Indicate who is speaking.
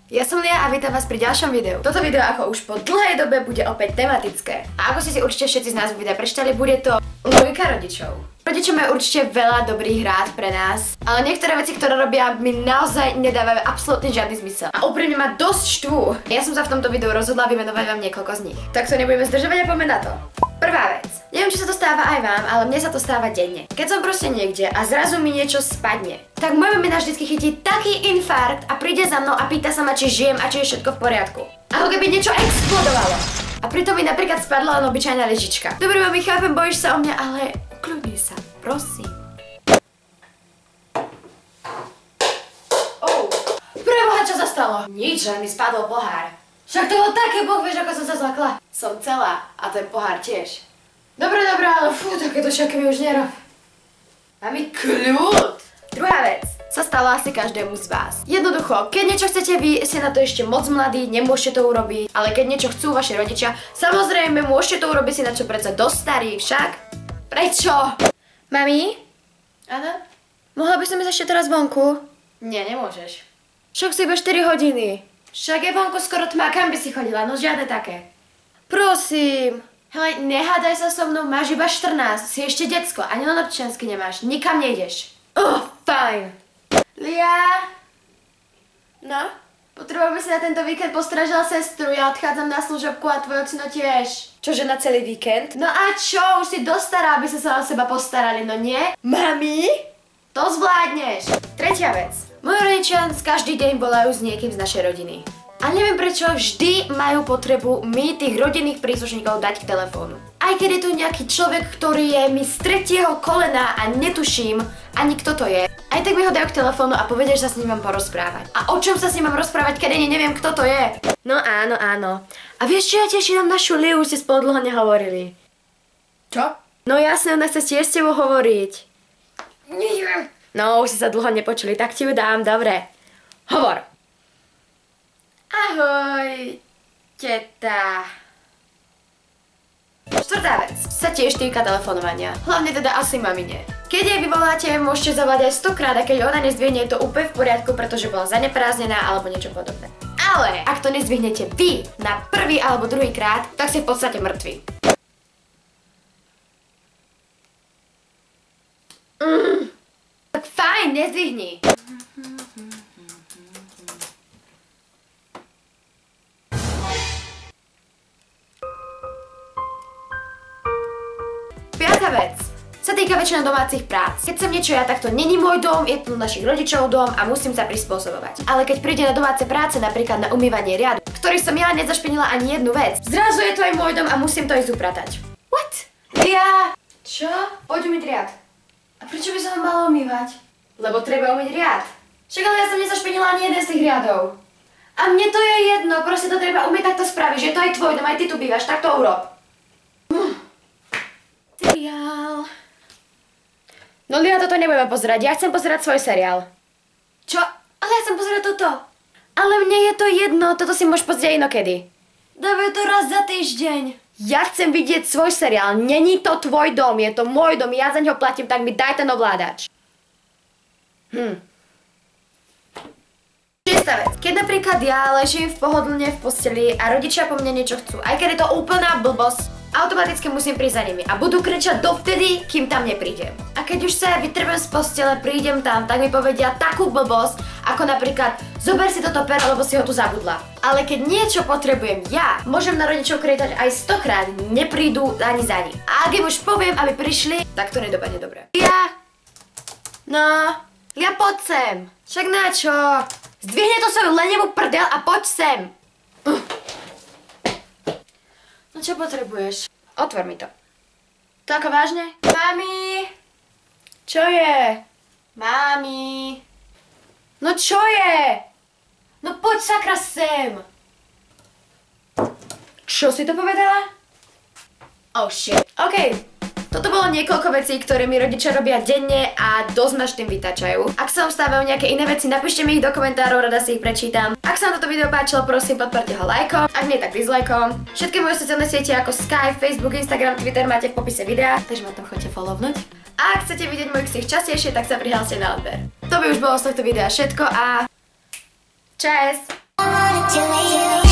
Speaker 1: Ja som Lia a vítam vás pri ďalšom videu. Toto video ako už po dlhej dobe bude opäť tematické. A ako ste si určite všetci z nás videa prečítali, bude to logika rodičov. Rodičia majú určite veľa dobrých rád pre nás, ale niektoré veci, ktoré robia, mi naozaj nedávajú absolútne žiadny zmysel. A úprimne ma dosť štvú. Ja som sa v tomto videu rozhodla vymenovať vám niekoľko z nich. Tak to nebudeme zdržovať a poďme na to. Prvá vec. Neviem, či sa to stáva aj vám, ale mne sa to stáva denne. Keď som proste niekde a zrazu mi niečo spadne, tak moja mamina vždycky chytí taký infarkt a príde za mnou a pýta sa ma, či žijem a či je všetko v poriadku. Ako keby niečo explodovalo. A pritom mi napríklad spadla len obyčajná lyžička. Dobre, mami, chápem, bojíš sa o mňa, ale ukľudni sa, prosím. Preboha, čo sa stalo? Nič, len mi spadol pohár. Však to bol také, Boh, vieš, ako som sa zlakla. Som celá a ten pohár tiež. Dobre, ale fú, takéto šaky mi už nerob. Mami, kľud! Druhá vec sa stala asi každému z vás. Jednoducho, keď niečo chcete vy, ste na to ešte moc mladí, nemôžete to urobiť, ale keď niečo chcú vaši rodičia, samozrejme môžete to urobiť, si na čo predsa dosť starý, však? Prečo? Mami? Áno? Mohla by som ísť ešte teraz vonku? Nie, nemôžeš. Však si iba 4 hodiny. Však je vonku skoro tma, kam by si chodila, no žiadne také. Prosím. Hele, nehádaj sa so mnou, máš iba 14, si ešte decko, ani len občiansky nemáš, nikam nejdeš. Fajn. Lia? No? Potrebujem si na tento víkend postražila sestru, ja odchádzam na služobku a tvoj ocino tiež. Čože na celý víkend? No a čo, už si dosť stará, aby sa o seba postarali, no nie? Mami? To zvládneš. Tretia vec. Moji rodičia každý deň volajú s niekým z našej rodiny. A neviem prečo vždy majú potrebu my tých rodinných príslušníkov dať k telefónu. Aj keď je tu nejaký človek, ktorý je mi z tretieho kolena a netuším ani kto to je, aj tak mi ho dajú k telefónu a povedia, že sa s ním mám porozprávať. A o čom sa s ním mám rozprávať, keď ani neviem kto to je? No áno. A vieš čo, ja tiež idem našu Liu, ste spolu dlho nehovorili. Čo? No jasne, ona chce tiež s tebou hovoriť. Neviem. No, už si sa dlho nepočuli, tak ti ju dám, dobre. Hovor. Ahoj, teta. Štvrtá vec sa tiež týka telefonovania. Hlavne teda asi mamine. Keď jej vyvoláte, môžete zavolať aj 100-krát a keď ona nezdvihne, je to úplne v poriadku, pretože bola zaneprázdnená alebo niečo podobné. Ale ak to nezdvihnete vy na prvý alebo druhý krát, tak ste v podstate mŕtvi. Tak fajn, nezdvihni. Piatá vec sa týka väčšina domácich prác. Keď som niečo ja, tak to není môj dom, je to našich rodičov dom a musím sa prispôsobovať. Ale keď príde na domáce práce, napríklad na umývanie riadu, v ktorých som ja nezašpinila ani jednu vec, zrazu je to aj môj dom a musím to ísť upratať. What? Lia! Čo? Poď umyť riad. A prečo by som ho mala umývať? Lebo treba umyť riad. Však ale ja som nezašpinila ani jeden z tých riadov. A mne to je jedno, proste to treba umyť, tak to spravíš, že to aj tvoj dom, aj ty tu bývaš, tak to urob. Seriál. No Lia, toto nebudeme pozerať, ja chcem pozerať svoj seriál. Čo? Ale ja chcem pozerať toto. Ale mne je to jedno, toto si môžeš pozrieť inokedy. Dávaj to raz za týždeň. Ja chcem vidieť svoj seriál, není to tvoj dom, je to môj dom, ja za ňo platím, tak mi daj ten ovládač. Šiesta vec. Keď napríklad ja ležím v pohodlne v posteli a rodičia po mne niečo chcú, aj keď je to úplná blbosť, automaticky musím prísť za nimi a budú kričať dovtedy, kým tam neprídem. A keď už sa ja vytrvem z postele, prídem tam, tak mi povedia takú blbosť, ako napríklad zober si toto pero, lebo si ho tu zabudla. Ale keď niečo potrebujem ja, môžem na rodičov kričať aj 100-krát, neprídu ani za ním. A ak im už poviem, aby prišli, tak to nedopadne dobre. Lia, poď sem. Však na čo? Zdvihne to svoju lenivú prdel a poď sem. No čo potrebuješ? Otvor mi to. To ako vážne? Mami! Čo je? Mami! No čo je? No poď sakra sem! Čo si to povedala? Oh shit. OK. Toto bolo niekoľko vecí, ktoré mi rodičia robia denne a dosť ma tým vytačajú. Ak sa vám stávajú nejaké iné veci, napíšte mi ich do komentárov, rada si ich prečítam. Ak sa vám toto video páčilo, prosím, podporte ho lajkom, ak nie, tak dislajkom. Všetky moje sociálne siete ako Skype, Facebook, Instagram, Twitter máte v popise videa, takže ma tam chodte follownúť. A ak chcete vidieť môj ksich častejšie, tak sa prihláste na odber. To by už bolo z tohto videa všetko a čas!
Speaker 2: to you.